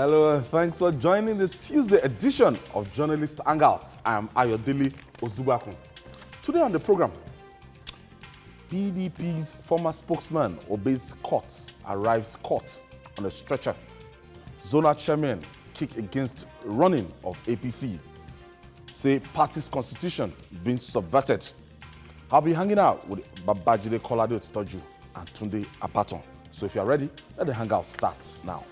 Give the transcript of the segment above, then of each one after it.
Hello and thanks for joining the Tuesday edition of Journalist Hangout. I am Ayodele Ozubakun. Today on the program, PDP's former spokesman obeys court, arrives court on a stretcher. Zonal chairman kick against running of APC. Say party's constitution being subverted. I'll be hanging out with Babajide Kolade Otitoju and Tunde Apaton. So if you're ready, let the hangout start now.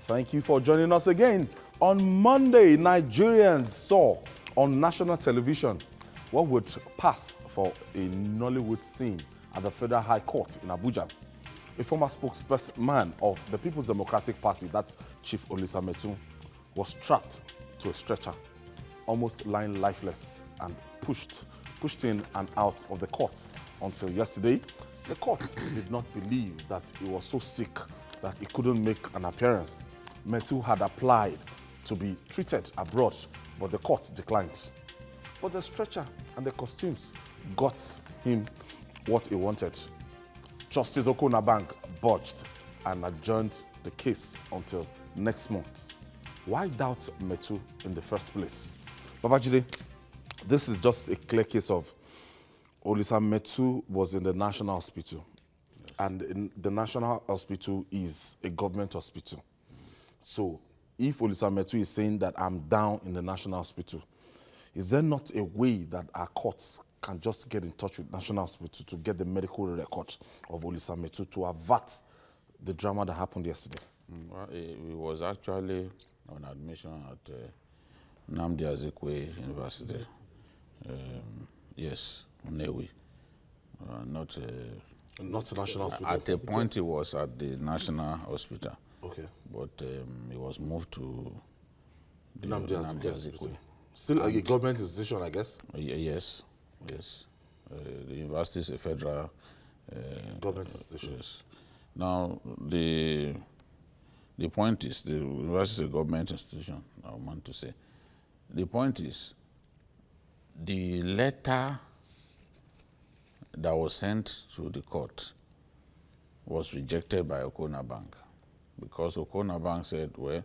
Thank you for joining us again. On Monday, Nigerians saw on national television what would pass for a Nollywood scene at the Federal High Court in Abuja. A former spokesperson of the People's Democratic Party, that's Chief Olisa Metuh, was strapped to a stretcher, almost lying lifeless and pushed in and out of the court until yesterday. The court did not believe that he was so sick that he couldn't make an appearance. Metuh had applied to be treated abroad, but the court declined. But the stretcher and the costumes got him what he wanted. Justice Okonabang budged and adjourned the case until next month. Why doubt Metuh in the first place? Babajide, this is just a clear case of Olisa Metuh was in the National Hospital. Yes. And in the National Hospital is a government hospital. So if Olisa Metuh is saying that I'm down in the National Hospital, is there not a way that our courts can just get in touch with National Hospital to get the medical record of Olisa Metuh to avert the drama that happened yesterday? Well, it was actually on admission at Nnamdi Azikiwe University. Yes, Nnewi. Not the National Hospital? At a point, it was at the National Hospital. Okay. But it was moved to the Nnamdi Azikiwe. Still a government institution, I guess? Yes, yes. The university is a federal government institution. Yes. Now, the point is, the university is a government institution, I want to say. The point is, the letter that was sent to the court was rejected by Okonabang, because Okonabang said, well,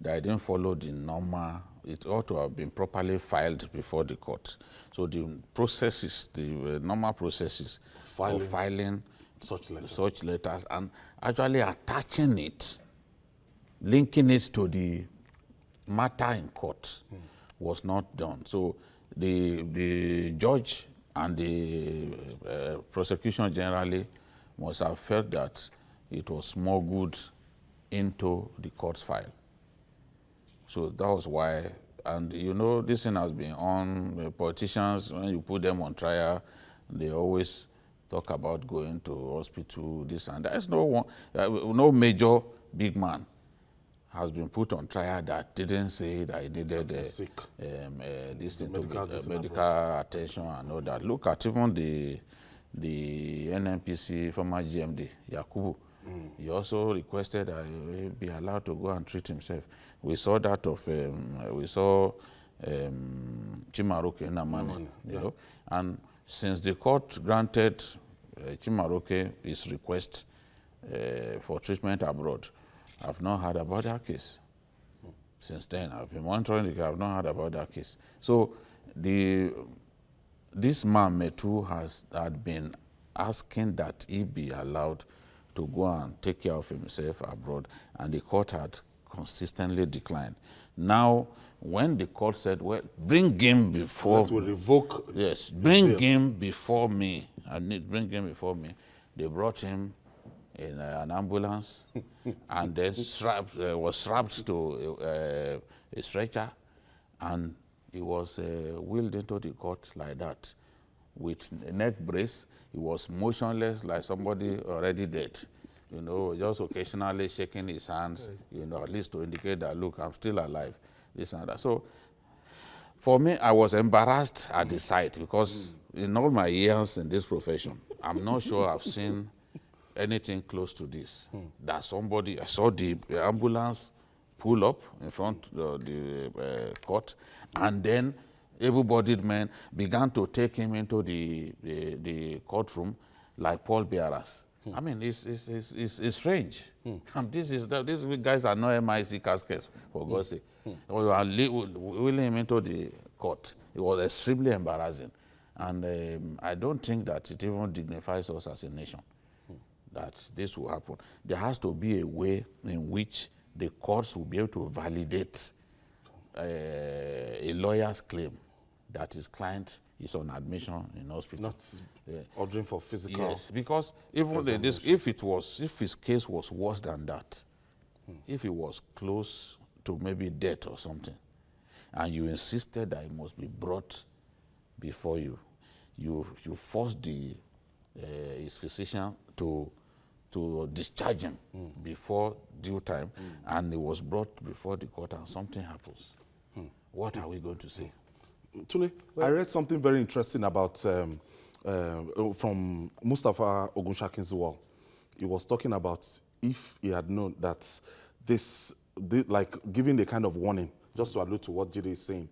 that I didn't follow the normal, it ought to have been properly filed before the court. So the processes, the normal processes of filing such letters and actually attaching it, linking it to the matter in court was not done. So the judge and the prosecution generally must have felt that it was smuggled into the court's file. So that was why, and you know, this thing has been on. Politicians, when you put them on trial, they always talk about going to hospital, this and that. There's no major big man has been put on trial that didn't say that he needed this thing medical attention and all that. Look at even the NNPC former GMD, Yakubu. He also requested that he be allowed to go and treat himself. We saw that of, Chimaroke Namani, you know, and since the court granted Chimaroke his request for treatment abroad, I've not heard about that case. Since then, I've been monitoring the case, I've not heard about that case. So this man, Metuh, had been asking that he be allowed to go and take care of himself abroad, and the court had consistently declined. Now, when the court said, well, bring him before me. Revoke. Yes, bring him before me. Bring him before me. They brought him in an ambulance and then was strapped to a stretcher, and he was wheeled into the court like that with a neck brace. He was motionless like somebody already dead. You know, just occasionally shaking his hands, you know, at least to indicate that, look, I'm still alive, this and that. So for me, I was embarrassed at the sight because in all my years in this profession, I'm not sure I've seen anything close to this. That somebody, I saw the ambulance pull up in front of the court, and then able-bodied men began to take him into the courtroom like pallbearers. I mean, it's strange. And these guys are not MIC caskets, for God's sake. We were wheeling him into the court. It was extremely embarrassing. And I don't think that it even dignifies us as a nation that this will happen. There has to be a way in which the courts will be able to validate a lawyer's claim that his client is on admission in hospital. Not ordering for physical. Yes, because even if his case was worse than that, if it was close to maybe death or something, and you insisted that it must be brought before you, you forced his physician to discharge him before due time, and he was brought before the court and something happens. What are we going to say? Tune, I read something very interesting about from Mustafa Ogunshakin's. He was talking about if he had known that like giving a kind of warning, just to allude to what Jide is saying,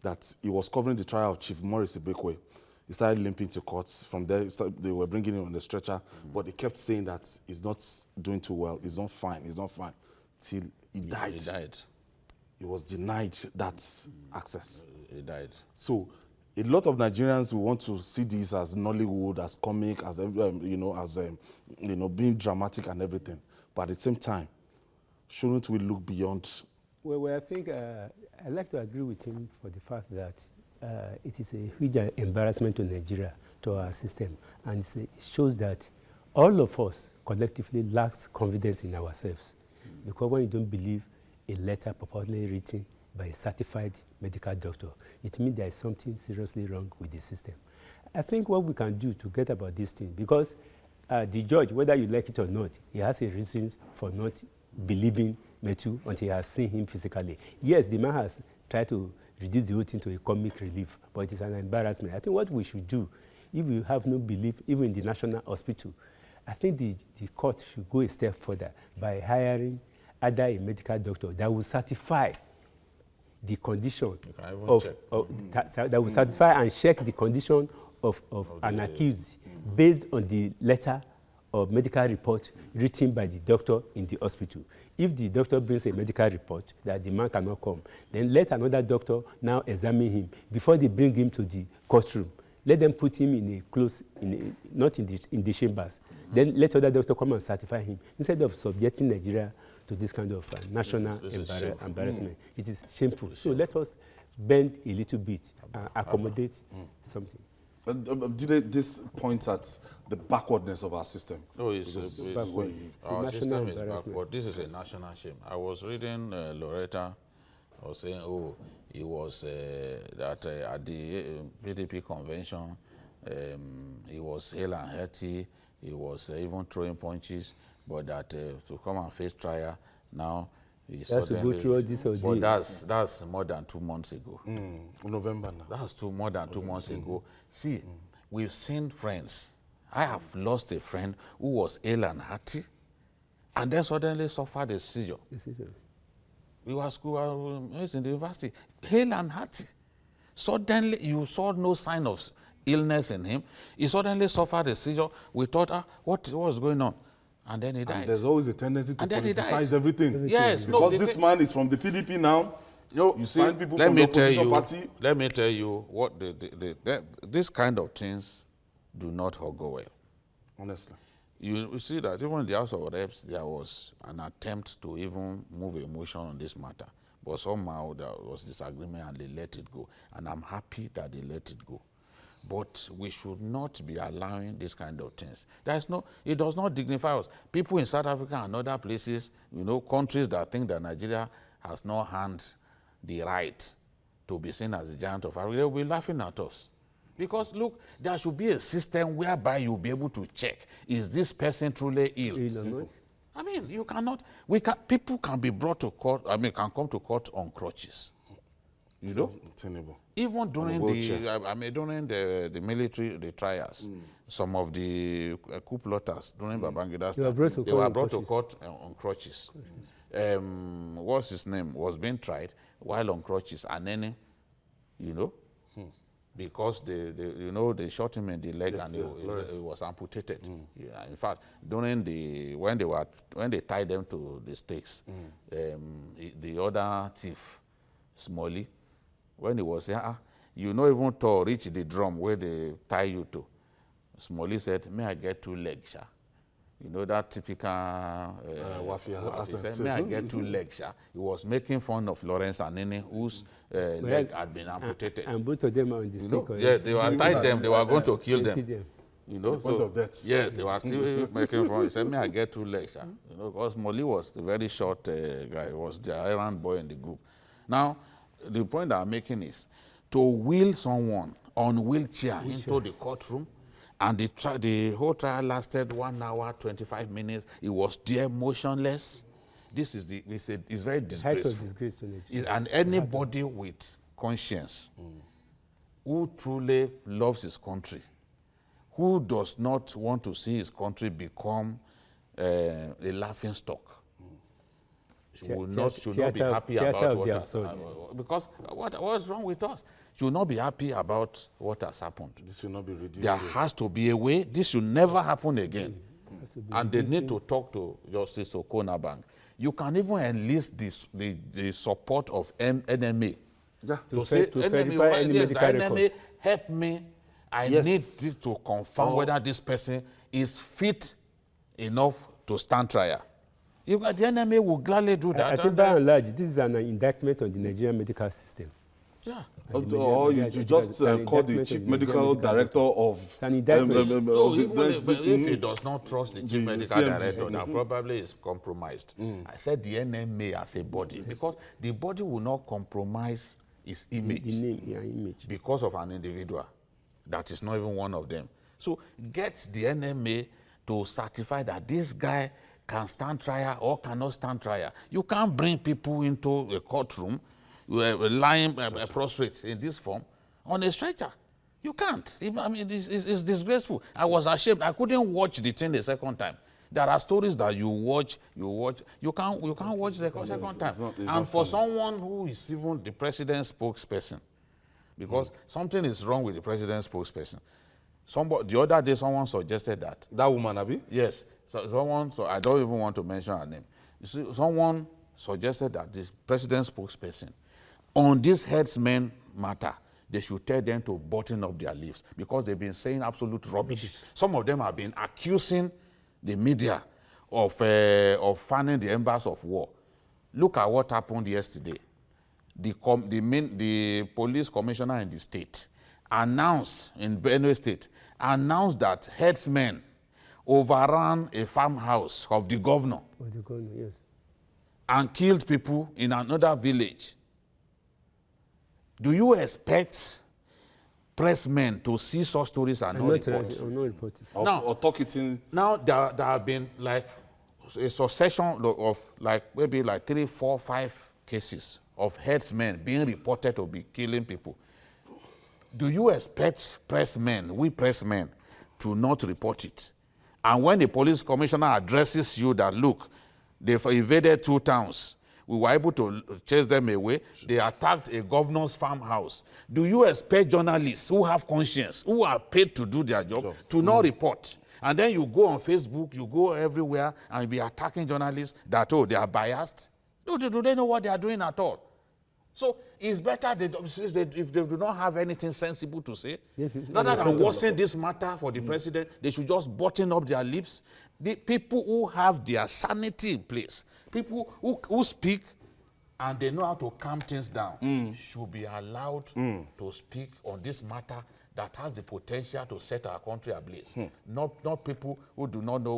that he was covering the trial of Chief Morris Ibekwe. He started limping to courts. From there, they were bringing him on the stretcher, but they kept saying that he's not doing too well, he's not fine, till he died. He died. He was denied that access. He died. So a lot of Nigerians will want to see this as Nollywood, as comic, as being dramatic and everything. But at the same time, shouldn't we look beyond? Well, I think I'd like to agree with him for the fact that it is a huge embarrassment to Nigeria, to our system. And it shows that all of us collectively lack confidence in ourselves. Because when you don't believe a letter purportedly written by a certified medical doctor, it means there is something seriously wrong with the system. I think what we can do to get about this thing, because the judge, whether you like it or not, he has a reasons for not believing Metuh until he has seen him physically. Yes, the man has tried to reduce the whole thing to a comic relief, but it is an embarrassment. I think what we should do, if we have no belief, even in the national hospital, I think the court should go a step further by hiring either a medical doctor that will certify the condition that will certify and check the condition of an accused based on the letter or medical report written by the doctor in the hospital. If the doctor brings a medical report that the man cannot come, then let another doctor now examine him before they bring him to the courtroom. Let them put him in a close, not in the chambers. Then let other doctor come and certify him instead of subjecting Nigeria to this kind of national embarrassment. It is shameful. So let us bend a little bit and accommodate something. This points at the backwardness of our system. No, our system is backward. This is a national shame. I was reading Loretta was saying, it was that at the PDP convention, he was hale and hearty, he was even throwing punches, but that to come and face trial now, that's to go through all this ordeal. But that's more than 2 months ago. November now. That's more than 2 months ago. See, we've seen friends. I have lost a friend who was ill and hearty, and then suddenly suffered a seizure. We were in the university, ill and hearty. Suddenly, you saw no sign of illness in him. He suddenly suffered a seizure. We thought, what was going on? And then he died. And there's always a tendency to politicize everything. Yes, because this man is from the PDP now. You see, find people from the opposition party. Let me tell you what this kind of things do not go well. Honestly. You see that even in the House of Reps, there was an attempt to even move a motion on this matter. But somehow there was disagreement and they let it go. And I'm happy that they let it go. But we should not be allowing this kind of things. It does not dignify us. People in South Africa and other places, countries that think that Nigeria has not earned the right to be seen as the giant of Africa, they will be laughing at us. Because look, there should be a system whereby you'll be able to check, is this person truly ill? I mean, you cannot, people can be brought to court, can come to court on crutches. Even during the military trials, some of the coup plotters during Babangida's time, they were brought to court on crutches. What's his name was being tried while on crutches, and then, because they shot him in the leg, Yes, and yeah, he was amputated. Yeah, in fact, when they tied them to the stakes, the other thief, Smalley, when he was here, you know, even to reach the drum where they tie you to, Smalley said, "May I get 2 legs, sha?" You know that typical Wafia he said, accent. "May I get 2 legs, sha?" He was making fun of Lawrence Anini, whose leg had been amputated. And both of them are on the stake. Yeah, they were tied them. They were going to kill Kill them. them. You know, The point of death. Yes, they were still making fun. He said, "May I get 2 legs?" Sha?" You know, because Molly was a very short guy. He was the errand boy in the group. Now, the point that I'm making is to wheel someone on wheelchair into the courtroom, and the whole trial lasted 1 hour, 25 minutes. He was there motionless. This is it's very Height of disgraceful. disgrace to Nigeria. And anybody with conscience who truly loves his country, who does not want to see his country become a laughing stock, should not be happy about what has happened. Because what's wrong with us? Should not be happy about what has happened. This should not be reduced. There has to be a way. This should never happen again. And they need to talk to Justice Okonabang. You can even enlist the support of NMA. Yeah. To say, verify any yes, the medical NMA, records. help me. I Yes. need this to confirm whether this person is fit enough to stand trial. The NMA will gladly do that. I think by and large, this is an indictment on the Nigerian medical system. Yeah. Or you just call the chief medical director of It's an indictment. No, the- even if he does not trust the chief medical CMD. director, that probably is compromised. I said the NMA as a body, because the body will not compromise its image The name, yeah, image. because of an individual that is not even one of them. So get the NMA to certify that this guy can stand trial or cannot stand trial. You can't bring people into a courtroom lying prostrate in this form on a stretcher. You can't. I mean, it's disgraceful. I was ashamed. I couldn't watch the thing the second time. There are stories that you watch. You can't watch the second time. It's And not for funny. someone who is even the president's spokesperson, because something is wrong with the president's spokesperson. The other day, someone suggested that. That woman, Abi? Yes. So I don't even want to mention her name. You see, someone suggested that this president's spokesperson, on this herdsmen matter, they should tell them to button up their lips because they've been saying absolute rubbish. Some of them have been accusing the media of fanning the embers of war. Look at what happened yesterday. The police commissioner in the state announced, in Benue State, announced that herdsmen overran a farmhouse of the governor Of the governor, yes. and killed people in another village. Do you expect pressmen to see such stories and not report? I'm not reporting. Now- Or talk it in. Now there have been like a succession of maybe 3, 4, 5 cases of herdsmen being reported to be killing people. Do you expect we pressmen, to not report it? And when the police commissioner addresses you that, look, they've invaded 2 towns, we were able to chase them away, they attacked a governor's farmhouse. Do you expect journalists who have conscience, who are paid to do their job, to not report? And then you go on Facebook, you go everywhere, and you be attacking journalists that, they are biased? Do they know what they are doing at all? So it's better if they do not have anything sensible to say, Yes, it's- rather than worsen this matter for the president, they should just button up their lips. The people who have their sanity in place, people who speak and they know how to calm things down, should be allowed to speak on this matter that has the potential to set our country ablaze. Not people who do not know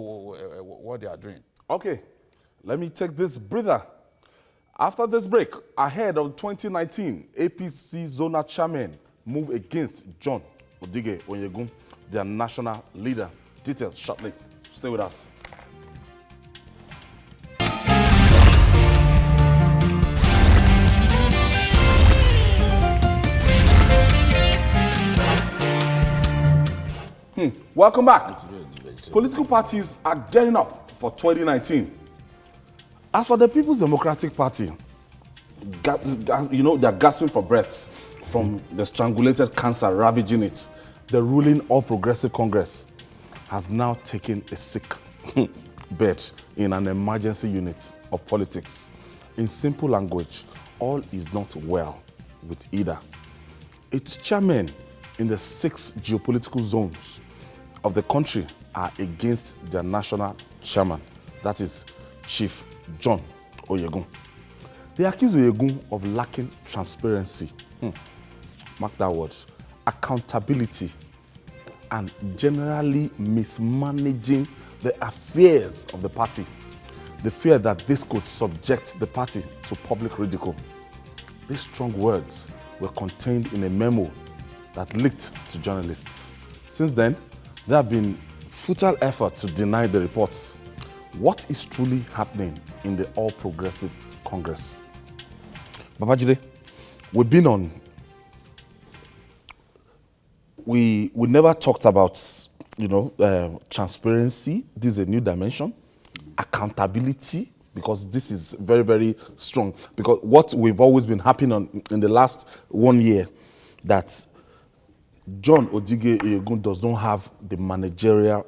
what they are doing. Okay, let me take this breather. After this break, ahead of 2019 APC zonal chairman move against John Odige Onyegun, their national leader. Details shortly. Stay with us. Welcome back. Political parties are getting up for 2019. As for the People's Democratic Party, they're gasping for breath from the strangulated cancer ravaging it, the ruling All Progressive Congress has now taken a sick bed in an emergency unit of politics. In simple language, all is not well with either. Its chairmen in the 6 geopolitical zones of the country are against their national chairman, that is Chief John Oyegun. They accuse Oyegun of lacking transparency, mark that word, accountability, and generally mismanaging the affairs of the party. The fear that this could subject the party to public ridicule. These strong words were contained in a memo that leaked to journalists. Since then, there have been futile efforts to deny the reports. What is truly happening in the All Progressive Congress? Babajide, we've been on. We never talked about, transparency. This is a new dimension. Accountability, because this is very, very strong. Because what we've always been happening in the last 1 year, that John Odige Oyegun does not have the managerial,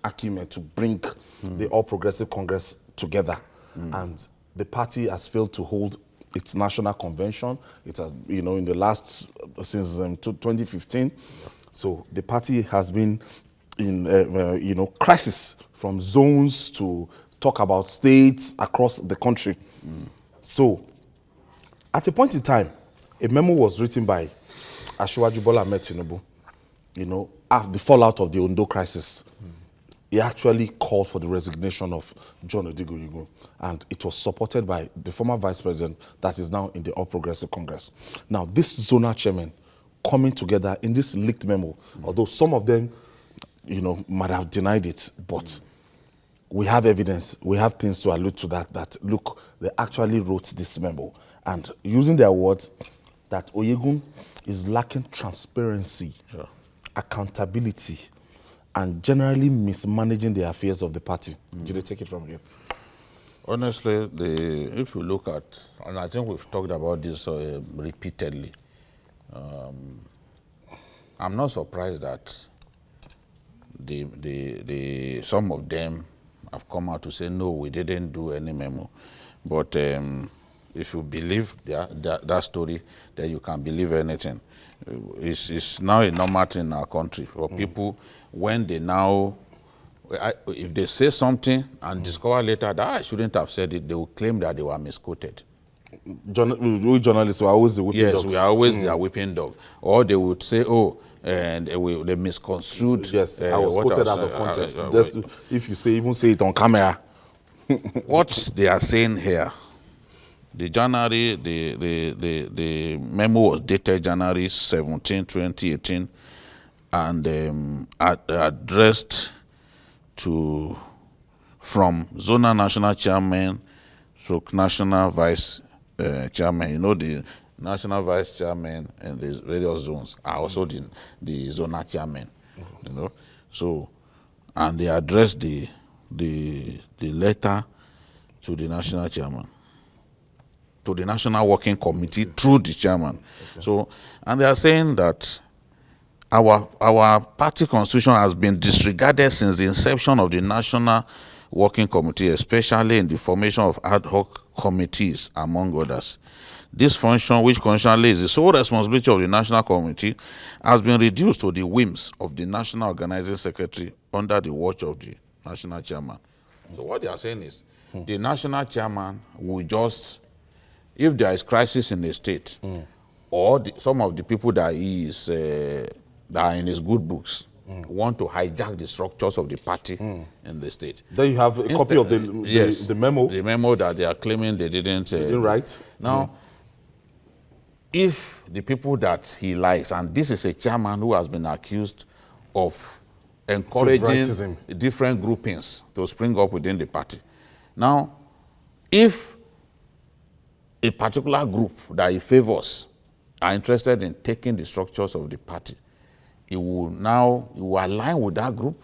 acumen to bring the All Progressive Congress together. And the party has failed to hold its national convention. It has, in the last, since 2015. So the party has been in, crisis from zones to talk about states across the country. So at a point in time, a memo was written by Asiwaju Bola Ahmed Tinubu, after the fallout of the Ondo crisis. He actually called for the resignation of John Odige Oyegun, and it was supported by the former vice president that is now in the All Progressive Congress. Now, this zonal chairman coming together in this leaked memo, although some of them, might have denied it, but we have evidence, we have things to allude to that look, they actually wrote this memo, and using their words, that Oyegun is lacking transparency, accountability, and generally mismanaging the affairs of the party. Did they take it from you? Honestly, if you look at, and I think we've talked about this repeatedly, I'm not surprised that some of them have come out to say, no, we didn't do any memo. But if you believe that story, then you can believe anything. It's now a normal thing in our country for people, when they now, if they say something and discover later that I shouldn't have said it, they will claim that they were misquoted. We journalists were always the whipping dogs. Yes, we are always their whipping dog. Or they would say, oh, and they misconstrued. Yes, I was quoted out of context. If you even say it on camera. What they are saying here, the memo was dated January 17, 2018, and addressed from zonal national chairman to national vice chairman. The national vice chairman and the various zones are also the zonal chairman. So, and they addressed the letter to the national chairman, to the National Working Committee through the chairman. So, and they are saying that our party constitution has been disregarded since the inception of the National Working Committee, especially in the formation of ad hoc committees, among others. This function, which constitutionally is the sole responsibility of the National Committee, has been reduced to the whims of the National Organizing Secretary under the watch of the National Chairman. So what they are saying is, the National Chairman will just, if there is crisis in the state, or some of the people that he is that are in his good books want to hijack the structures of the party in the state. Then you have a copy of the memo. The memo that they are claiming they didn't write. Now, if the people that he likes, and this is a chairman who has been accused of encouraging different groupings to spring up within the party. Now, if a particular group that he favors are interested in taking the structures of the party, he will align with that group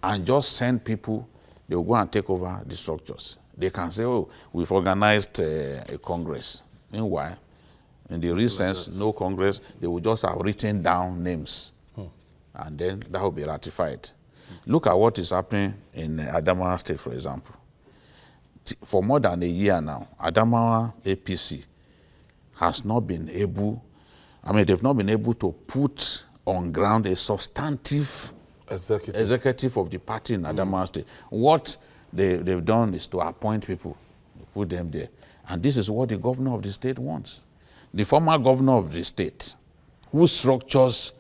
and just send people, they will go and take over the structures. They can say, oh, we've organized a congress. Meanwhile, In the real sense, no Congress, they will just have written down names. And then that will be ratified. Look at what is happening in Adamawa State, for example. For more than a year now, Adamawa APC has not been able, they've not been able to put on ground a substantive executive of the party in Adamawa State. What they've done is to appoint people, put them there. And this is what the governor of the state wants. The former governor of the state, whose structures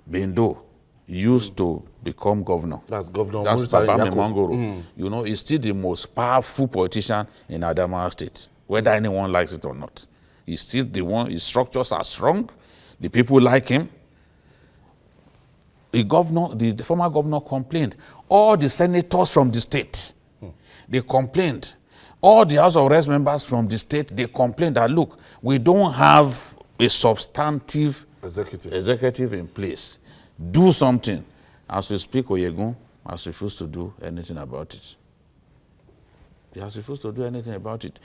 Bendo used to become governor. That's Governor Babame Mangoro. You know, he's still the most powerful politician in Adamawa State, whether anyone likes it or not. He's still the one, his structures are strong, the people like him. The former governor complained. All the senators from the state, they complained. All the House of Reps members from the state, they complained that, look, we don't have a substantive executive in place. Do something. As we speak, Oyegun has refused to do anything about it. He has refused to do anything about it.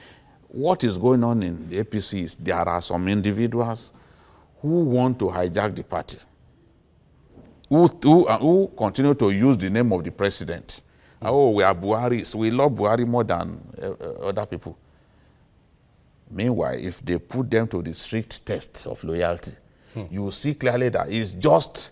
What is going on in the APC is there are some individuals who want to hijack the party, who continue to use the name of the president. Oh, we are Buharis. We love Buhari more than other people. Meanwhile, if they put them to the strict test of loyalty, you will see clearly that it's just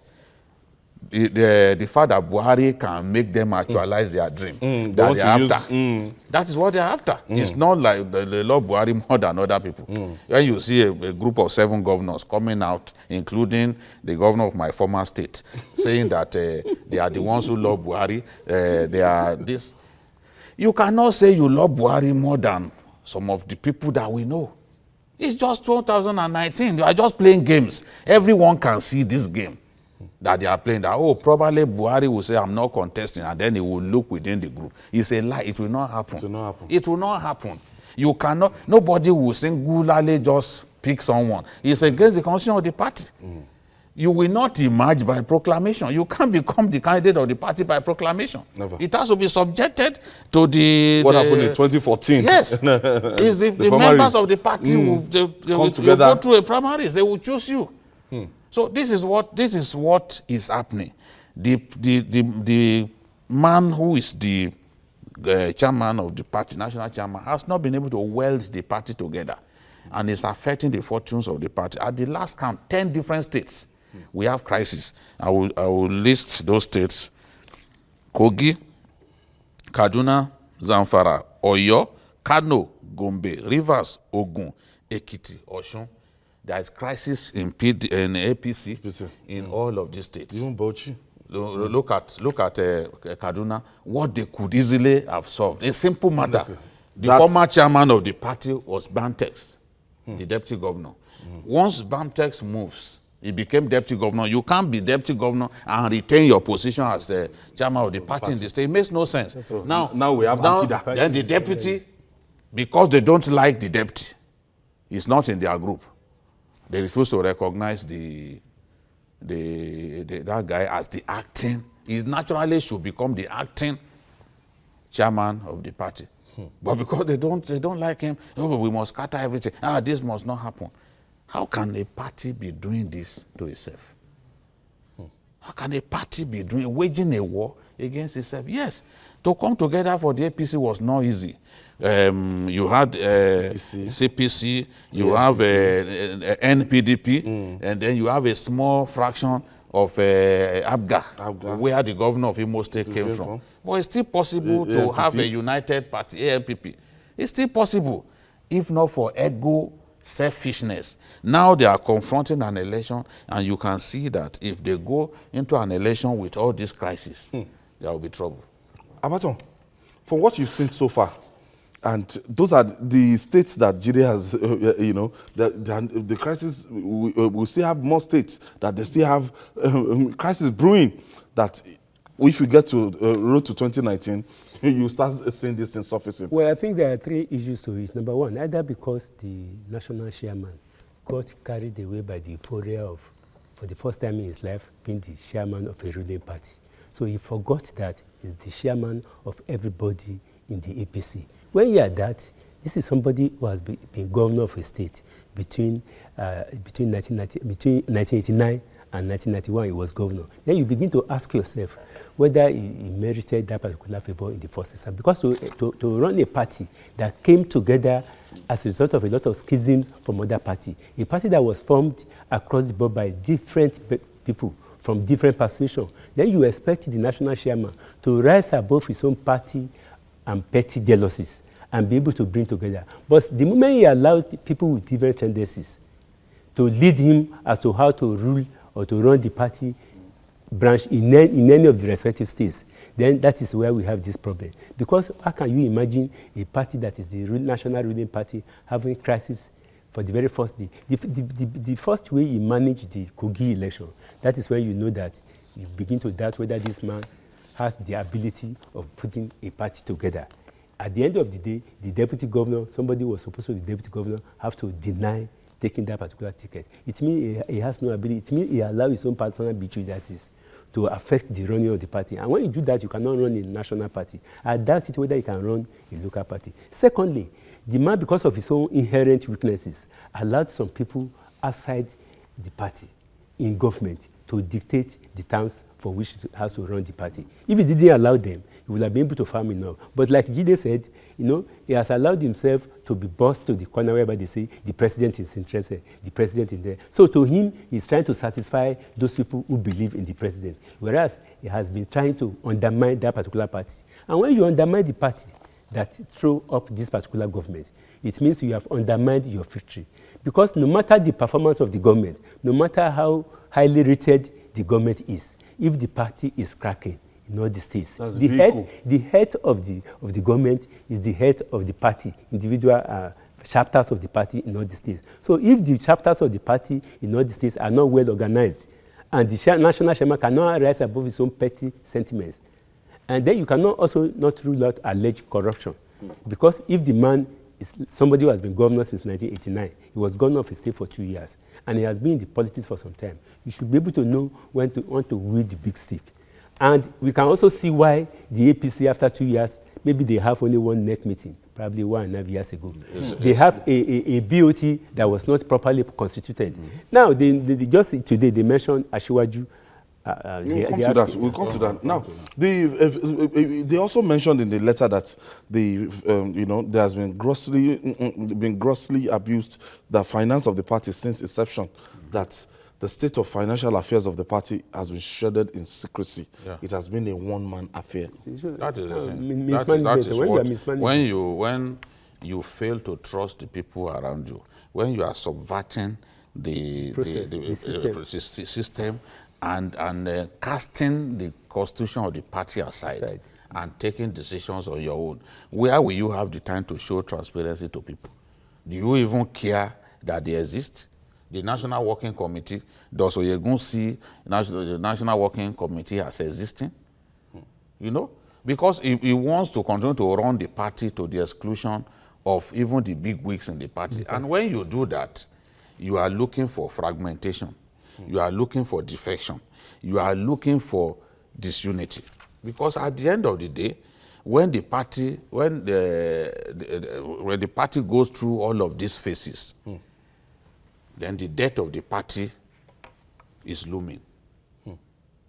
the fact that Buhari can make them actualize their dream that they're after. That is what they're after. It's not like they love Buhari more than other people. When you see a group of 7 governors coming out, including the governor of my former state, saying that they are the ones who love Buhari, they are this. You cannot say you love Buhari more than some of the people that we know. It's just 2019. You are just playing games. Everyone can see this game that they are playing. That, oh, probably Buhari will say, I'm not contesting, and then he will look within the group. It's a lie. It will not happen. It will not happen. It will not happen. You cannot, nobody will singularly just pick someone. It's against the constitution of the party. You will not emerge by proclamation. You can't become the candidate of the party by proclamation. Never. It has to be subjected to the... What happened in 2014? Yes. It's the members of the party who will go through a primaries. They will choose you. So this is what is happening. The man who is the chairman of the party, national chairman, has not been able to weld the party together, and is affecting the fortunes of the party. At the last count, 10 different states, we have crisis. I will list those states: Kogi, Kaduna, Zamfara, Oyo, Kano, Gombe, Rivers, Ogun, Ekiti, Osun. There is crisis in APC in all of these states. Even Bauchi. Look at Kaduna, what they could easily have solved. A simple matter. The former chairman of the party was Bantex, the deputy governor. Once Bantex moves, he became deputy governor. You can't be deputy governor and retain your position as the chairman of the party in the state. It makes no sense. Now we have Akida. Then the deputy, because they don't like the deputy, he's not in their group. They refuse to recognize that guy as the acting. He naturally should become the acting chairman of the party. But because they don't like him, oh, we must scatter everything. This must not happen. How can a party be doing this to itself? How can a party be waging a war against itself? Yes, to come together for the APC was not easy. You had CPC, you have NPDP, and then you have a small fraction of ABGA, where the governor of Imo State came from. But it's still possible to have a united party, ANPP. It's still possible, if not for ego, selfishness. Now they are confronting an election, and you can see that if they go into an election with all this crisis, there will be trouble. Abaton, from what you've seen so far, and those are the states that Jide has, the crisis, we still have more states that they still have crisis brewing, that if you get to road to 2019, you start seeing this thing surfacing. Well, I think there are 3 issues to it. Number one, either because the national chairman got carried away by the euphoria of, for the first time in his life, being the chairman of a ruling party. So he forgot that he's the chairman of everybody in the APC. When you are that, This is somebody who has been governor of a state between 1989 and 1991. He was governor. Then you begin to ask yourself whether he merited that particular favor in the first instance. Because to run a party that came together as a result of a lot of schisms from other parties, a party that was formed across the board by different people from different persuasions, then you expect the national chairman to rise above his own party and petty jealousies and be able to bring together. But the moment he allowed people with different tendencies to lead him as to how to rule or to run the party branch in any of the respective states, then that is where we have this problem. Because how can you imagine a party that is the national ruling party having crisis for the very first day? The first way he managed the Kogi election, that is when you know that you begin to doubt whether this man has the ability of putting a party together. At the end of the day, the deputy governor, somebody who was supposed to be the deputy governor, have to deny taking that particular ticket. It means he has no ability. It means he allows his own personal prejudices to affect the running of the party. And when you do that, you cannot run a national party. I doubt it whether he can run a local party. Secondly, the man, because of his own inherent weaknesses, allowed some people outside the party in government to dictate the terms for which he has to run the party. If he didn't allow them, he would have been able to farm enough. But like Jide said, he has allowed himself to be bossed to the corner whereby they say the president is interested, the president is there. So to him, he's trying to satisfy those people who believe in the president, whereas he has been trying to undermine that particular party. And when you undermine the party that throw up this particular government, it means you have undermined your victory. Because no matter the performance of the government, no matter how highly rated the government is, if the party is cracking in all the states, the head of the government is the head of the party, individual chapters of the party in all the states. So if the chapters of the party in all the states are not well organized, and the national chairman cannot rise above his own petty sentiments, and then you cannot also not rule out alleged corruption. Because if the man is somebody who has been governor since 1989, he was governor of a state for 2 years, and he has been in the politics for some time, you should be able to know when to want to wield the big stick. And we can also see why the APC, after 2 years, maybe they have only one NEC meeting, probably 1.5 years ago. They have a BOT that was not properly constituted. Now, they just today, they mentioned Ashiwaju. We'll come to that. Now, they also mentioned in the letter that there has been grossly abused the finance of the party since inception. That the state of financial affairs of the party has been shrouded in secrecy. Yeah. It has been a one-man affair. That is the thing. That is what, when you fail to trust the people around you, when you are subverting the system and casting the constitution of the party aside and taking decisions on your own, where will you have the time to show transparency to people? Do you even care that they exist? The National Working Committee, does Oyegun see the National Working Committee as existing? Because he wants to continue to run the party to the exclusion of even the big wigs in the party. And when you do that, you are looking for fragmentation. You are looking for defection. You are looking for disunity. Because at the end of the day, when the party goes through all of these phases, then the death of the party is looming.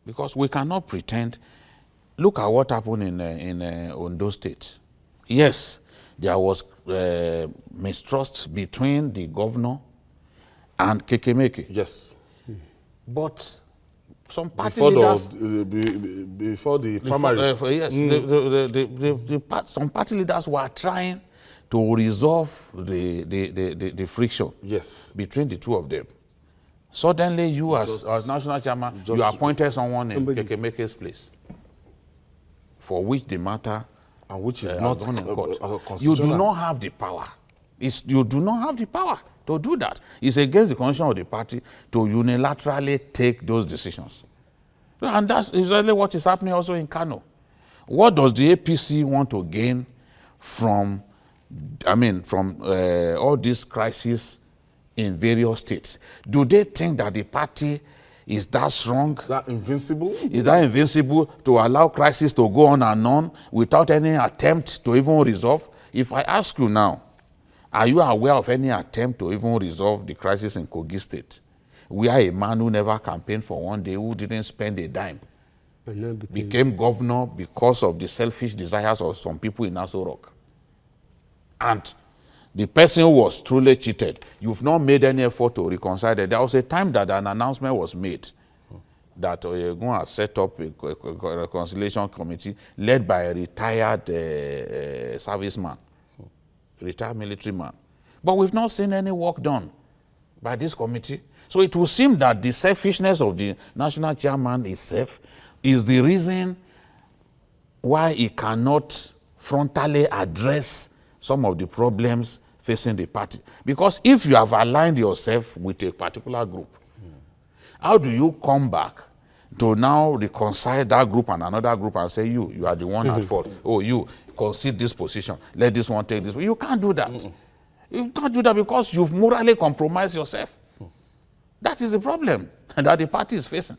Because we cannot pretend. Look at what happened in Ondo State. Yes, there was mistrust between the governor and Kekemeke. Yes. But some party leaders... Before the primaries. Some party leaders were trying to resolve the friction between the two of them. Suddenly, you as national chairman, you appointed someone in Kekemeke's place, for which the matter and which is not gone in court. You do not have the power. You do not have the power to do that. It's against the constitution of the party to unilaterally take those decisions. And that's exactly what is happening also in Kano. What does the APC want to gain from all these crises in various states? Do they think that the party is that strong? That invincible? Is that invincible to allow crisis to go on and on without any attempt to even resolve? If I ask you now, Are you aware of any attempt to even resolve the crisis in Kogi State, where a man who never campaigned for one day, who didn't spend a dime, became governor because of the selfish desires of some people in Aso Rock? And the person who was truly cheated, you've not made any effort to reconcile that. There was a time that an announcement was made that you're going to set up a reconciliation committee led by a retired serviceman, retired military man. But we've not seen any work done by this committee. So it will seem that the selfishness of the national chairman itself is the reason why he cannot frontally address some of the problems facing the party. Because if you have aligned yourself with a particular group, how do you come back to now reconcile that group and another group and say, you are the one at fault. Oh, you concede this position. Let this one take this. You can't do that. You can't do that because you've morally compromised yourself. That is the problem that the party is facing.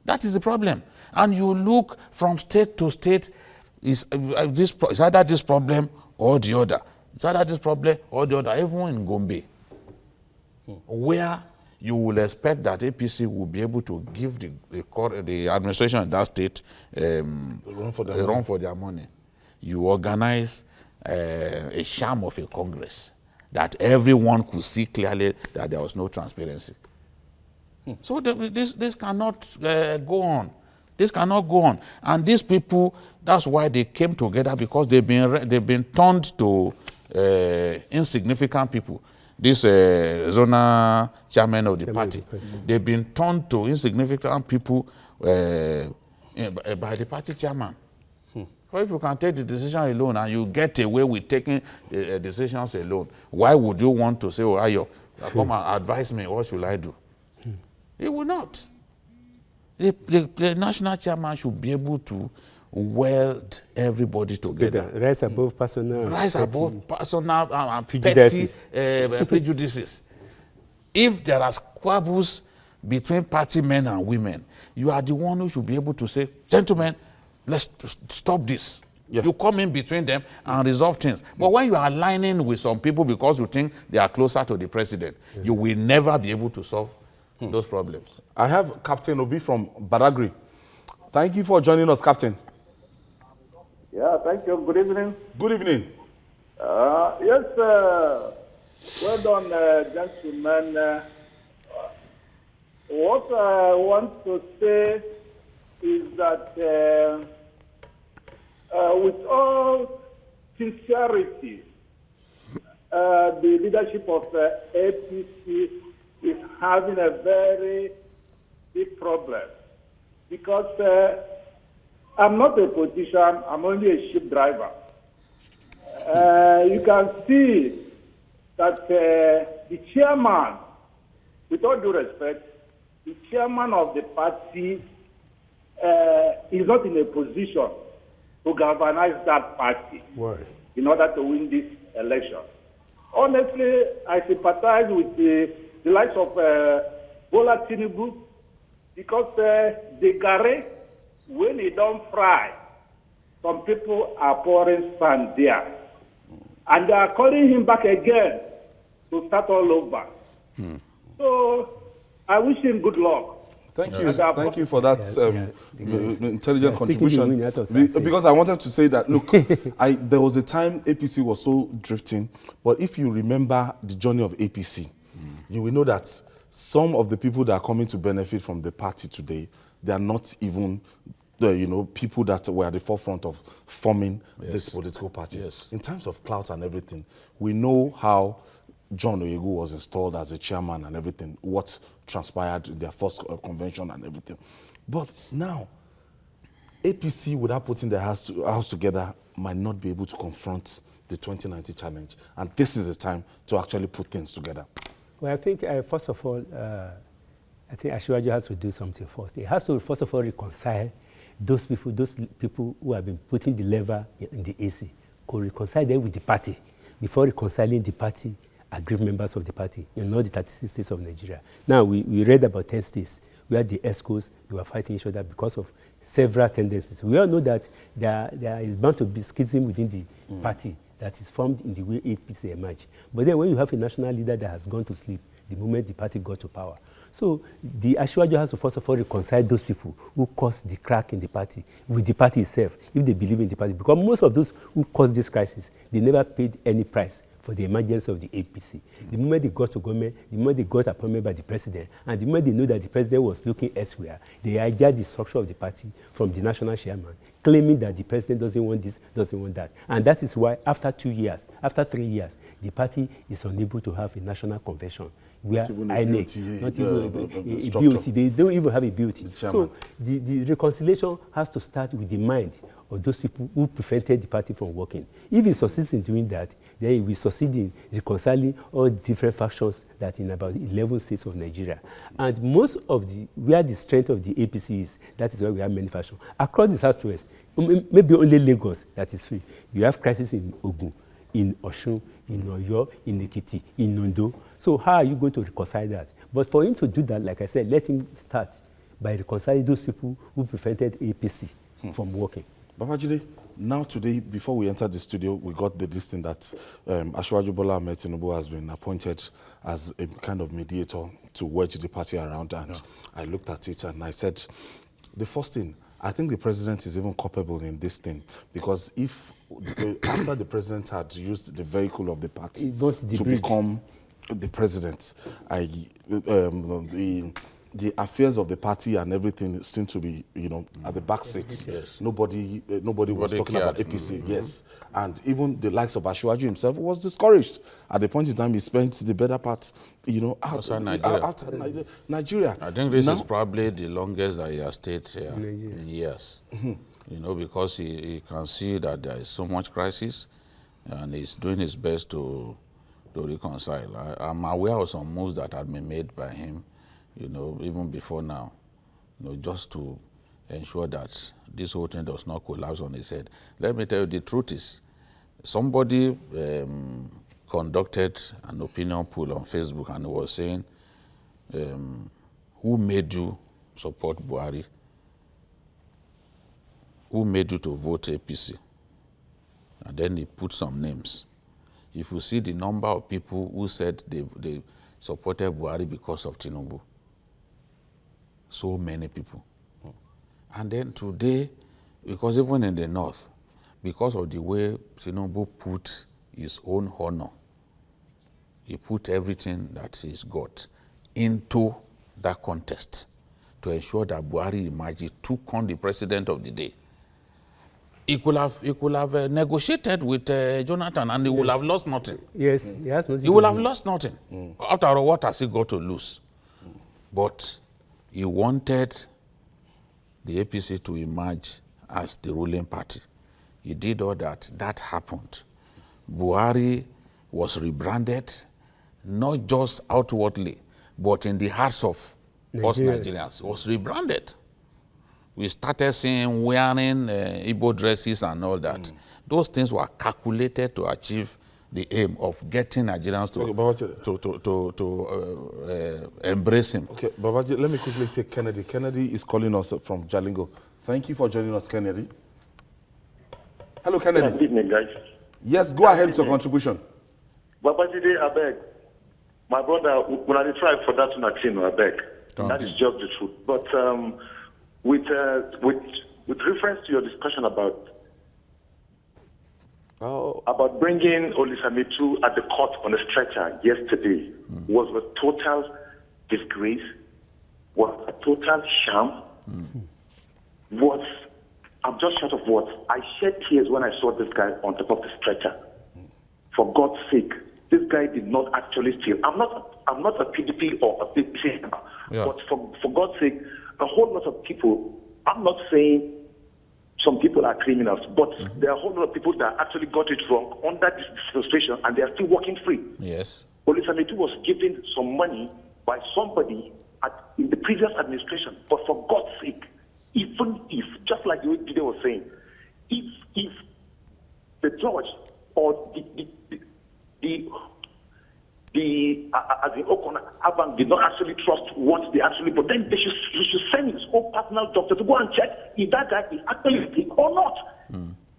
That is the problem. And you look from state to state, it's either this problem or the other. It's either this problem or the other. Even in Gombe, where you will expect that APC will be able to give the administration in that state a run for their money. You organize a sham of a Congress that everyone could see clearly that there was no transparency. So this cannot go on. This cannot go on. And these people, that's why they came together, because they've been turned to insignificant people. This zonal chairman of the party, they've been turned to insignificant people by the party chairman. So if you can take the decision alone and you get away with taking decisions alone, why would you want to say, oh, Ayo, come and advise me, what should I do? He will not. The national chairman should be able to weld everybody together. Rise above personal. Rise above personal and petty prejudices. If there are squabbles between party men and women, you are the one who should be able to say, gentlemen, let's stop this. Yeah. You come in between them and resolve things. But when you are aligning with some people because you think they are closer to the president, you will never be able to solve those problems. I have Captain Obi from Badagry. Thank you for joining us, Captain. Yeah, thank you. Good evening. Good evening. Yes, well done, gentlemen. What I want to say is that with all sincerity, the leadership of APC is having a very big problem, because I'm not a politician, I'm only a ship driver. You can see that the chairman, with all due respect, the chairman of the party is not in a position to galvanize that party in order to win this election. Honestly, I sympathize with the likes of Bola Tinubu, because the gare, when it don't fry, some people are pouring sand there. And they are calling him back again to start all over. So I wish him good luck. Thank you. Thank you for that intelligent contribution. Because I wanted to say that, look, there was a time APC was so drifting, but if you remember the journey of APC, you will know that some of the people that are coming to benefit from the party today, they are not even people that were at the forefront of forming this political party. Yes. In terms of clout and everything, we know how John Oyegu was installed as a chairman and everything, what transpired in their first convention and everything. But now, APC, without putting their house together, might not be able to confront the 2019 challenge. And this is the time to actually put things together. Well, I think, first of all, I think Ashwaju has to do something first. He has to, first of all, reconcile those people who have been putting the lever in the AC, could reconcile them with the party before reconciling the party, aggrieved members of the party in all the 36 states of Nigeria. Now, we read about 10 states where the ESCOs, they were fighting each other because of several tendencies. We all know that there is bound to be schism within the party that is formed in the way APC emerged. But then when you have a national leader that has gone to sleep the moment the party got to power. So the Asiwaju has to first of all reconcile those people who caused the crack in the party with the party itself, if they believe in the party. Because most of those who caused this crisis, they never paid any price for the emergence of the APC. The moment they got to government, the moment they got appointed by the president, and the moment they knew that the president was looking elsewhere, they hijacked the structure of the party from the national chairman, claiming that the president doesn't want this, doesn't want that. And that is why after 2 years, after 3 years, the party is unable to have a national convention. We are INEC, not even a BOT. They don't even have a BOT. So the reconciliation has to start with the mind of those people who prevented the party from working. If he succeeds in doing that, then he will succeed in reconciling all different factions that in about 11 states of Nigeria. And most of where the strength of the APC is, that is why we have many factions. Across the southwest, maybe only Lagos that is free. You have crisis in Ogun, in Osun, in Oyo, in Ekiti, in Ondo. So how are you going to reconcile that? But for him to do that, like I said, let him start by reconciling those people who prevented APC from working. Babajide, now today, before we entered the studio, we got the listing that Asiwaju Bola Ahmed Tinubu has been appointed as a kind of mediator to wedge the party around. And I looked at it and I said, the first thing, I think the president is even culpable in this thing, because if after the president had used the vehicle of the party to become the president, the affairs of the party and everything seemed to be, at the back seats. Yes. Nobody was talking about APC. Yes, and even the likes of Asiwaju himself was discouraged. At the point in time, he spent the better part, outside Nigeria. I think this is probably the longest that he has stayed here in years. Because he can see that there is so much crisis, and he's doing his best to reconcile. I'm aware of some moves that have been made by him, even before now, just to ensure that this whole thing does not collapse on his head. Let me tell you, the truth is, somebody conducted an opinion poll on Facebook and was saying, who made you support Buhari? Who made you to vote APC? And then he put some names. If you see the number of people who said they supported Buhari because of Tinubu, so many people. And then today, because even in the north, because of the way Tinubu put his own honor, he put everything that he's got into that contest to ensure that Buhari Imaji took on the president of the day. He could have negotiated with Jonathan, and he would have lost nothing. Yes, he has nothing. He would have lost nothing. After all, what has he got to lose? But he wanted the APC to emerge as the ruling party. He did all that. That happened. Buhari was rebranded, not just outwardly, but in the hearts of us Nigerians. Was rebranded. We started seeing wearing Igbo dresses and all that. Those things were calculated to achieve the aim of getting Nigerians to embrace him. Okay, Babaji, let me quickly take Kennedy. Kennedy is calling us from Jalingo. Thank you for joining us, Kennedy. Hello, Kennedy. Good evening, guys. Yes, go ahead with your contribution. Babaji, I beg. My brother, when I try for that one, I beg. That is just the truth. But with reference to your discussion about bringing Olisa Metuh at the court on a stretcher yesterday was a total disgrace, was a total sham, I'm just short of words. I shed tears when I saw this guy on top of the stretcher. For God's sake, this guy did not actually steal. I'm not a PDP or a PDP, but for God's sake, a whole lot of people, I'm not saying some people are criminals, but there are a whole lot of people that actually got it wrong under this situation, and they are still working free. Yes. Olisa Metuh was given some money by somebody in the previous administration, but for God's sake, even if, just like Jide was saying, if the judge or as in Okonjo did not actually trust what they actually, but then they should send his own personal doctor to go and check if that guy is actually sick or not.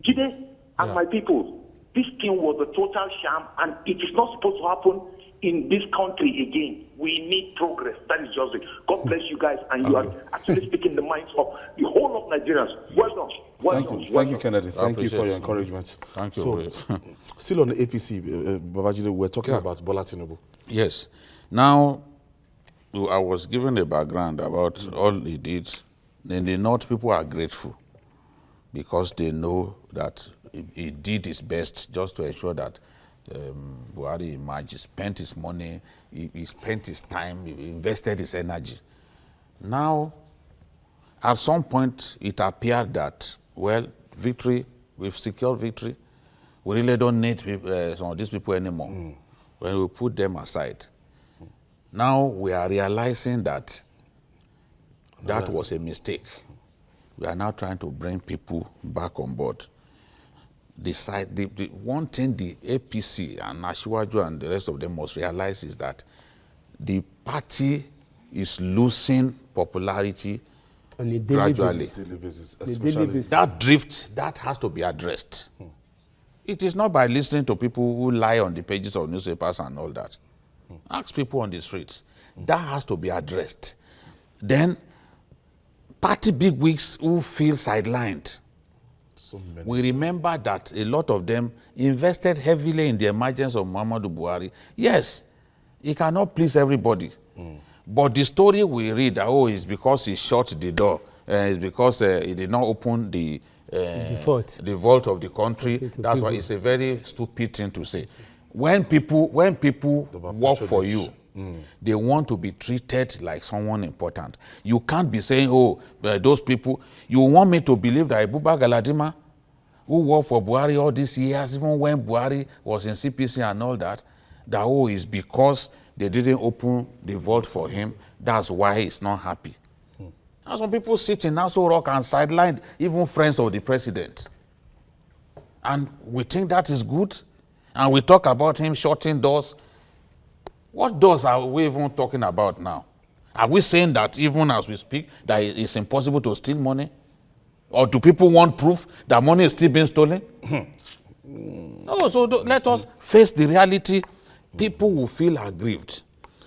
Jide and my people, This thing was a total sham, and it is not supposed to happen in this country again. We need progress. That is just it. God bless you guys, and you are actually speaking the minds of the whole of Nigerians. Well done. Thank you, Kennedy. Thank you for your encouragement. Thank you. So, still on the APC, Babajide, we're talking about Bola Tinubu. Yes. Now, I was given a background about all he did. In the North, people are grateful because they know that he did his best just to ensure that Buhari emerged. He spent his money, he spent his time, he invested his energy. Now, at some point, it appeared that, well, victory, we've secured victory. We really don't need some of these people anymore. When we put them aside. Now we are realizing that that was a mistake. We are now trying to bring people back on board. The one thing the APC and Asiwaju and the rest of them must realize is that the party is losing popularity on a daily gradually. basis. That drift, that has to be addressed. It is not by listening to people who lie on the pages of newspapers and all that. Ask people on the streets. That has to be addressed. Then, party bigwigs who feel sidelined. So many. We remember that a lot of them invested heavily in the emergence of Muhammadu Buhari. Yes, he cannot please everybody. But the story we read, it's because he shut the door. It's because he did not open the vault of the country. That's why it's a very stupid thing to say. When people work for you, they want to be treated like someone important. You can't be saying, those people, you want me to believe that Abuba Galadima, who worked for Buhari all these years, even when Buhari was in CPC and all that, is because they didn't open the vault for him. That's why he's not happy. And some people sit in Nassau Rock and sidelined even friends of the president. And we think that is good. And we talk about him shutting doors. What doors are we even talking about now? Are we saying that even as we speak, that it's impossible to steal money? Or do people want proof that money is still being stolen? No, so let us face the reality. People will feel aggrieved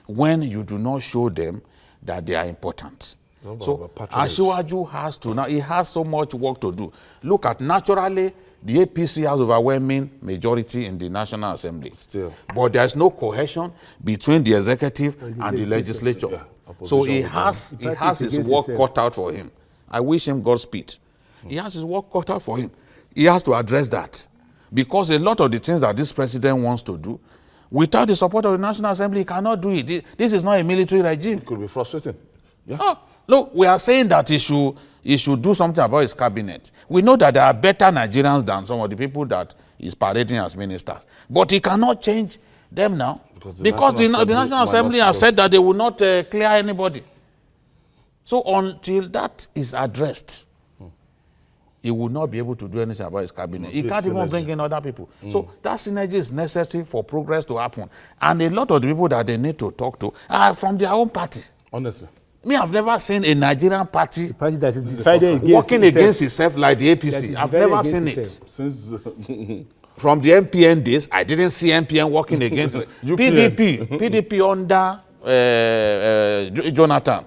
when you do not show them that they are important. So Asiwaju has to now, he has so much work to do. Look at, naturally, the APC has overwhelming majority in the National Assembly. Still. But there's no cohesion between the executive and the legislature. Yeah, so he has his work cut out for him. I wish him Godspeed. He has his work cut out for him. He has to address that. Because a lot of the things that this president wants to do, without the support of the National Assembly, he cannot do it. This is not a military regime. It could be frustrating. Yeah. Oh, look, we are saying that he should do something about his cabinet. We know that there are better Nigerians than some of the people that he's parading as ministers. But he cannot change them now. Because the National Assembly has said that they will not clear anybody. So until that is addressed, he will not be able to do anything about his cabinet. He can't even bring in other people. So that synergy is necessary for progress to happen. And a lot of the people that they need to talk to are from their own party. Honestly. Me, I've never seen a Nigerian party that is divided working against itself like the APC. I've never seen it. Since from the MPN days, I didn't see MPN working against PDP under Jonathan.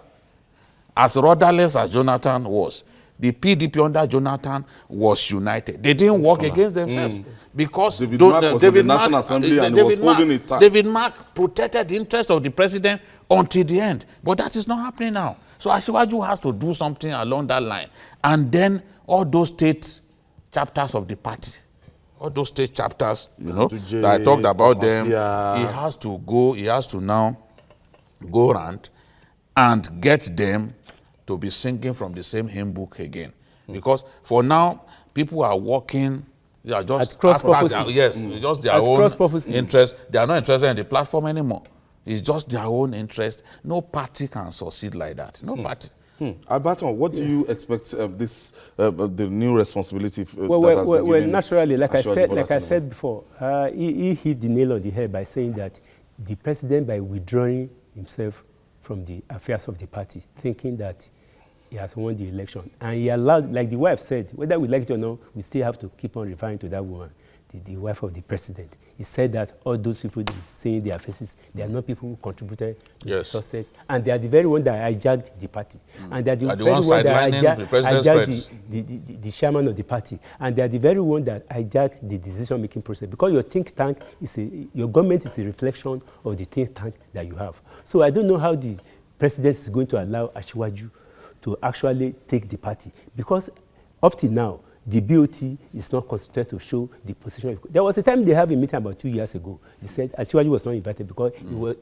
As rudderless as Jonathan was, the PDP under Jonathan was united. They didn't work against themselves because David Mark was in the National Assembly and was holding it tight. David Mark protected the interest of the president until the end. But that is not happening now. So Asiwaju has to do something along that line. And then all those state chapters of the party, all those state chapters, that I talked about them, he has to now go around and get them to be singing from the same hymn book again. Because for now, people are working, they are just at cross purposes. Just their own interest. They are not interested in the platform anymore. It's just their own interest. No party can succeed like that. No party. Alberto, what do you expect the new responsibility that has been given? Naturally, like I said before, he hit the nail on the head by saying that the president, by withdrawing himself from the affairs of the party, thinking that he has won the election. And he allowed, like the wife said, whether we like it or not, we still have to keep on referring to that woman. the wife of the president. He said that all those people that is saying their faces, they are not people who contributed to the success, and they are the very one that hijacked the party, and they are the very one that hijacked the chairman of the party, and they are the very one that hijacked the decision-making process. Because your think tank your government is a reflection of the think tank that you have. So I don't know how the president is going to allow Asiwaju to actually take the party, because up till now, the BOT is not constituted to show the position. There was a time they have a meeting about 2 years ago. They said Asiwaju was not invited because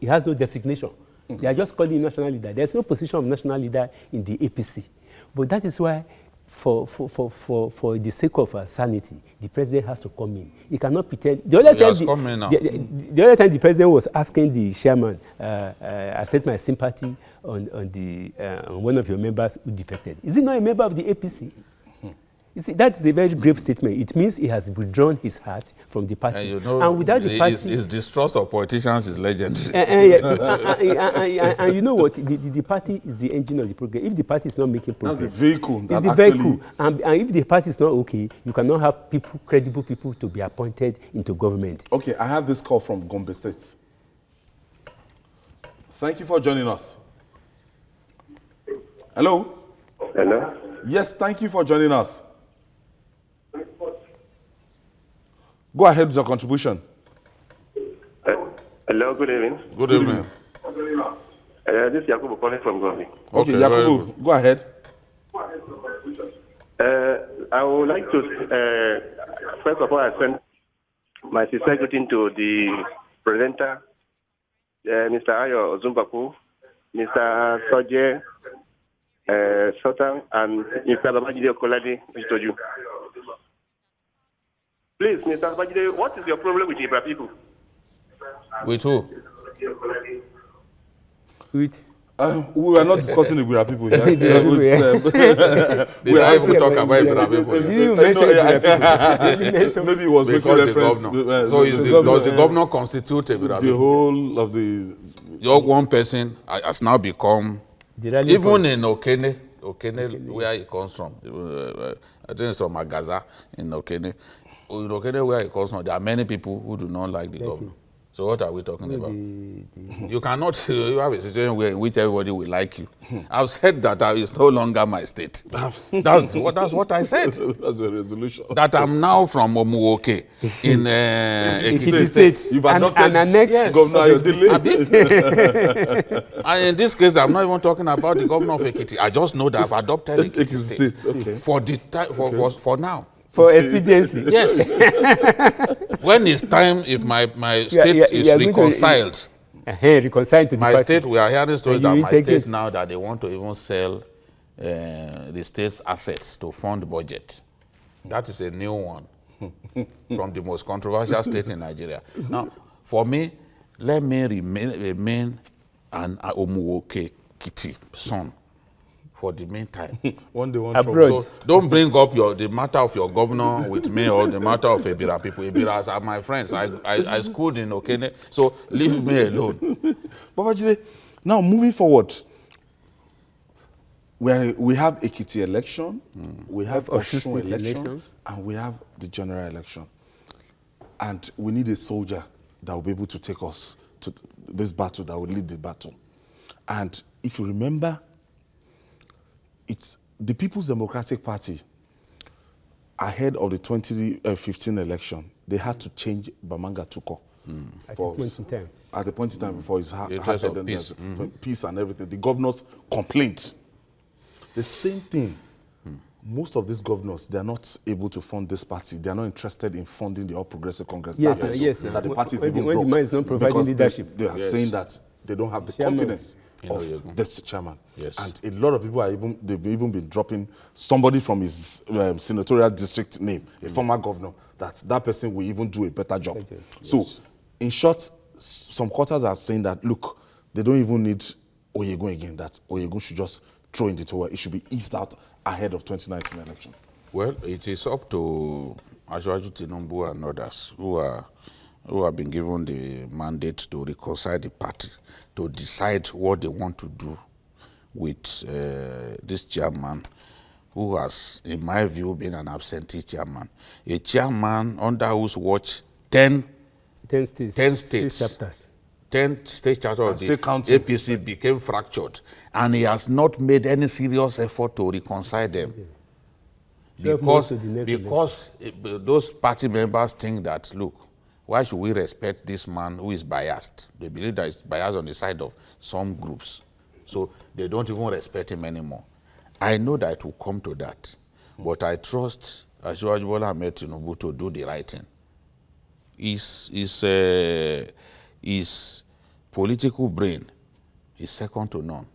he has no designation. They are just calling him national leader. There's no position of national leader in the APC. But that is why, for the sake of sanity, the president has to come in. He cannot pretend. The other time the president was asking the chairman, I said my sympathy on one of your members who defected. Is he not a member of the APC? You see, that is a very grave statement. It means he has withdrawn his heart from the party. And you know, and without the party, his distrust of politicians is legendary. And you know what? The party is the engine of the program. If the party is not making progress, that's the vehicle. It's the vehicle. And if the party is not okay, you cannot have people, credible people, to be appointed into government. Okay, I have this call from Gombe State. Thank you for joining us. Hello? Hello? Yes, thank you for joining us. Go ahead with your contribution. Hello, good evening. Good evening. This is Yakubu calling from Gombe. Okay, Yakubu, go ahead. I would like to, first of all, I send my sincere greeting to the presenter, Mr. Ayo Ozumbaku, Mr. Soje Sotan, and Mr. Babajide Okolade Mr. Please, Mr. Babajide, what is your problem with Ibra people? With who? With? We are not discussing the Ibra people here. We are able to talk about Ibra people. Maybe it was making reference. So does the governor constitute Ibra people? The whole of the... Your one person has now become... Even in Okene, where he comes from, I think it's from Magaza in Okene. In Okene, where he comes from, there are many people who do not like the governor. So what are we talking about? You cannot, you have a situation where in which everybody will like you. I've said that it's no longer my state. That's what I said. That's a resolution. That I'm now from Omuoke in Ekiti State. You've adopted yes. Governor Ayodele. And in this case, I'm not even talking about the governor of Ekiti. I just know that I've adopted Ekiti State. Okay. For now. For expediency. Yes. When it's time, if my state is reconciled, reconciled to the my party. state, we are hearing stories that my state now that they want to even sell the state's assets to fund budget. That is a new one from the most controversial state in Nigeria. Now, for me, let me remain an Omuoke Kiti son for the meantime. One day, one abroad. So don't bring up the matter of your governor with me or the matter of Ebira people. Ebiras are my friends. I schooled in Okene, so leave me alone. Babajide, now moving forward, we have Ekiti election, we have Osun election, and we have the general election. And we need a soldier that will be able to take us to this battle, that will lead the battle. And if you remember, it's the People's Democratic Party, ahead of the 2015 election, they had to change Bamanga Tuko. At the point in time before his peace. Peace and everything. The governors complained. The same thing. Most of these governors, they are not able to fund this party. They are not interested in funding the All Progressive Congress. That the party is even broke. When the man is not providing leadership. They are saying that they don't have the confidence of this chairman. Yes. And a lot of people they've even been dropping somebody from his senatorial district name, a former governor, that person will even do a better job. Yes. So, in short, some quarters are saying that, look, they don't even need Oyegun again, that Oyegun should just throw in the towel. It should be eased out ahead of 2019 election. Well, it is up to Asiwaju Tinubu and others who have been given the mandate to reconcile the party, to decide what they want to do with this chairman. who has, in my view, been an absentee chairman. A chairman under whose watch 10 states, 10 states, 6 chapters. 10 state chapters of the counting. APC became fractured, and he has not made any serious effort to reconcile them. Because those party members think that, look, why should we respect this man who is biased? They believe that he's biased on the side of some groups. So they don't even respect him anymore. I know that it will come to that, but I trust Asiwaju Bola Ahmed Tinubu to do the right thing. His political brain is second to none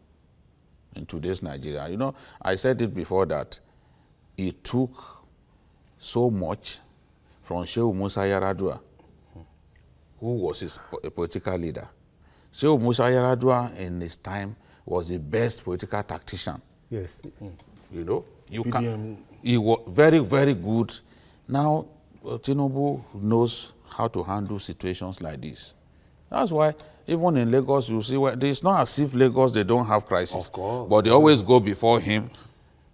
in today's Nigeria. You know, I said it before that he took so much from Shehu Musa Yar'Adua, who was his political leader. Shehu Musa Yar'Adua in his time was the best political tactician. Yes. You know, he was very, very good. Now, Tinubu knows how to handle situations like this. That's why even in Lagos, you see, it's not as if Lagos, they don't have crisis. Of course. But they always go before him,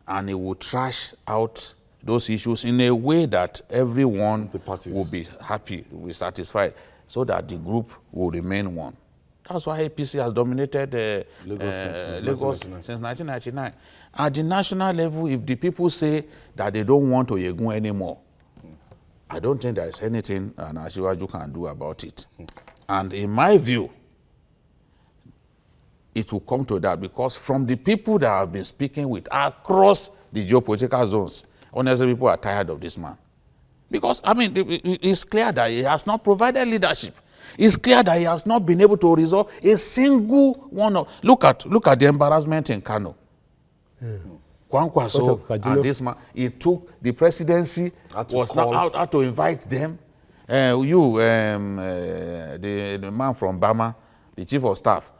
and he will trash out those issues in a way that everyone will be happy, will be satisfied, so that the group will remain one. That's why APC has dominated Lagos since 1999. At the national level, if the people say that they don't want Oyegun anymore, I don't think there's anything an Asiwaju can do about it. And in my view, it will come to that, because from the people that I've been speaking with across the geopolitical zones, honestly, people are tired of this man. Because, I mean, it's clear that he has not provided leadership. It's clear that he has not been able to resolve a single one of... Look at the embarrassment in Kano. Kwankwaso and this man, he took the presidency, was not out how to invite them. The man from Bama, the chief of staff,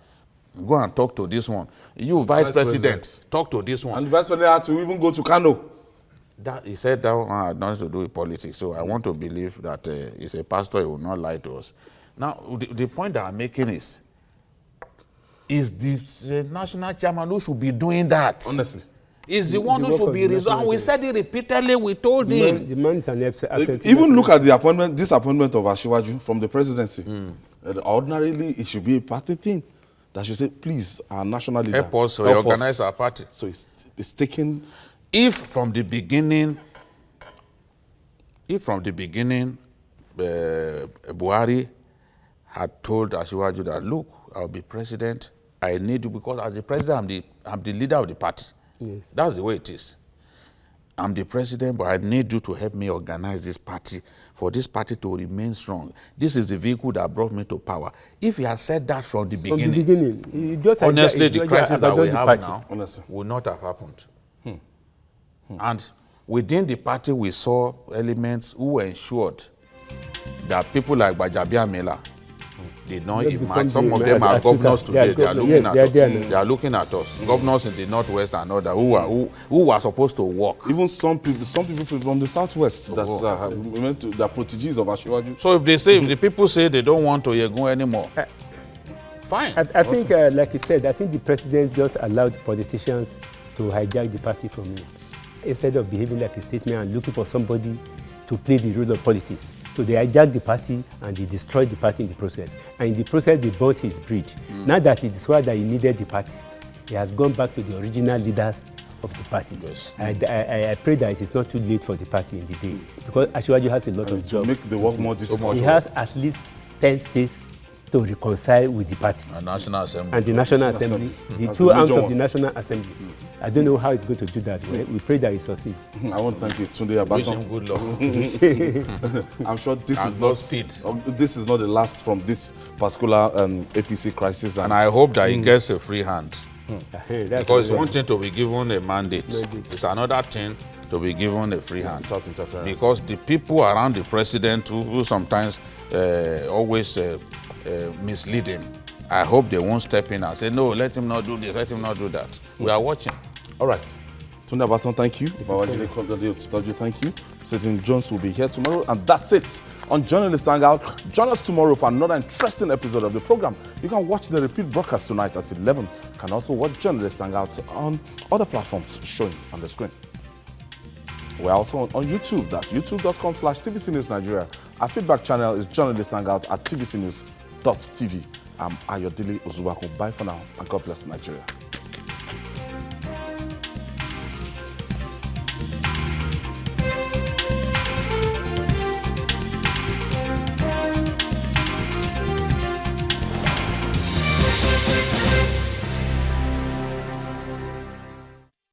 go and talk to this one. You, vice president, talk to this one. And the vice president had to even go to Kano. He said that one had nothing to do with politics. So I want to believe that he's a pastor, he will not lie to us. Now, the point that I'm making is the national chairman who should be doing that. Honestly. Is the one who should be resolved. We said it repeatedly, we told him. The man is an absent. Even look at the disappointment of Asiwaju from the presidency. Ordinarily, it should be a party thing. That should say, please, our national leader, help us organize our party. So it's taking... If from the beginning, Buhari had told Asiwaju that, look, I'll be president, I need you, because as the president, I'm the leader of the party. Yes. That's the way it is. I'm the president, but I need you to help me organize this party, for this party to remain strong. This is the vehicle that brought me to power. If he had said that from the beginning, honestly, the crisis that we have now would not have happened. And within the party, we saw elements who ensured that people like Gbajabiamila did not emerge. Some of them are governors today. They are looking at us. Governors in the Northwest and others who are supposed to work. Even some people from the Southwest that are proteges of Asiwaju. So if the people say they don't want Oyegun anymore, fine. I think, like you said, I think the president just allowed politicians to hijack the party from him, instead of behaving like a statesman and looking for somebody to play the role of politics. So they hijacked the party and they destroyed the party in the process. And in the process, they burnt his bridge. Now that he discovered that he needed the party, he has gone back to the original leaders of the party. Yes. I pray that it is not too late for the party in the day, because Asiwaju has a lot of jobs. To make the work more difficult. He has at least 10 states to reconcile with the party. And National Assembly. And the National Assembly. The two arms of the National Assembly. I don't know how he's going to do that. We pray that he succeeds. I want to thank you, Tunde Abaton. Wish him good luck. I'm sure this is not the last from this particular APC crisis. And I hope that he gets a free hand. Because it's one thing to be given a mandate. It's another thing to be given a free hand. Without interference. Because the people around the president who sometimes always mislead him, I hope they won't step in and say, no, let him not do this, let him not do that. We are watching. All right. Tunde Abaton, thank you. Thank you. Satan Jones will be here tomorrow. And that's it on Journalist Hangout. Join us tomorrow for another interesting episode of the program. You can watch the repeat broadcast tonight at 11. You can also watch Journalist Hangout on other platforms showing on the screen. We're also on YouTube, that's youtube.com/TVC News Nigeria. Our feedback channel is Journalist Hangout at tvcnews.tv. I'm Ayodele Ozubako. Bye for now, and God bless Nigeria.